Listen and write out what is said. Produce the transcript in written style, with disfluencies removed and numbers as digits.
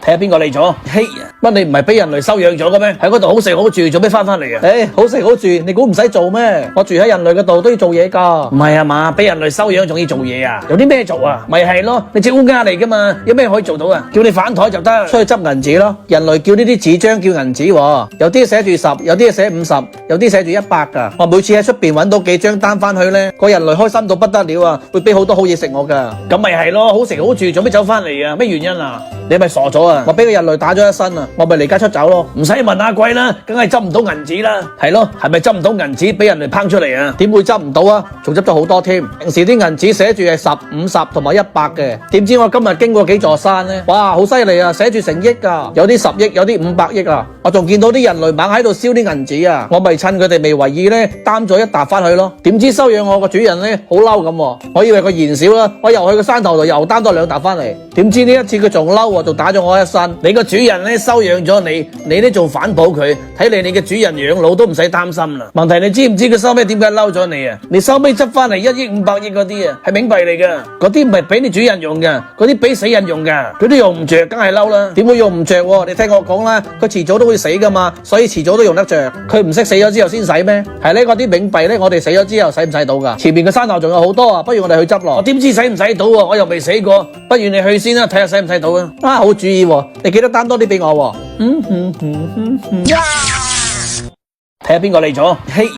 睇下邊個嚟咗？嘿，乜你唔係俾人類收養咗嘅咩？喺嗰度好食好住，做咩翻嚟啊？好食好住，你估唔使做咩？我住喺人類嗰度都要做嘢㗎。唔係啊嘛，俾人類收養仲要做嘢啊？有啲咩做啊？咪係咯，你隻烏鴉嚟㗎嘛，有咩可以做到啊？叫你反台就得，出去執銀紙咯。人類叫呢啲紙張叫銀紙喎，有啲寫住10，有啲寫50，有啲寫住100㗎。我每次喺出邊揾到幾張單翻去呢，個人類開心到不得了啊，會俾好多好嘢食我㗎。咁咪係咯，好食好住，做咩走翻嚟啊？咩原因啊？你咪傻咗啊！我俾個人類打咗一身啊，我咪離家出走咯。唔使問阿貴啦，梗係執唔到銀紙啦。係咯，係咪執唔到銀紙俾人哋烹出嚟啊？點會執唔到啊？仲執咗好多添。平時啲銀紙寫住係10、50同埋100嘅，點知我今日經過幾座山呢？哇，好犀利啊！寫住成億㗎，有啲10億，有啲500億啊！我仲見到啲人類猛喺度燒啲銀紙啊！我咪趁佢哋未為意呢，擔咗一沓翻去咯。點知收養我個主人呢，好嬲咁喎，我以為佢嫌少啦，我又去個山頭度又擔多2沓翻嚟。點知呢一次佢仲嬲喎，仲打咗我一身。你個主人呢，收養咗你，你呢仲反哺佢，睇嚟你嘅主人養老都唔使擔心啦。問題你知唔知佢收尾點解嬲咗你啊？你收尾執翻嚟1億500億嗰啲啊，係冥幣嚟噶，嗰啲唔係俾你主人用噶，嗰啲俾死人用噶，佢都用唔着，梗係嬲啦。點會用唔着喎？你聽我講啦，佢遲早都會死噶嘛，所以遲早都用得着。佢唔識死咗之後先使咩？係呢，嗰啲冥幣呢，我哋死咗之後使唔使到噶？前面嘅山頭仲有好多啊，不如我哋去執咯。我點知使唔使到啊？我又未死過，不如你去先啦，睇下使唔使到啊？好主意喎，你記得擔多啲俾我喎。睇下邊個嚟咗？嘿。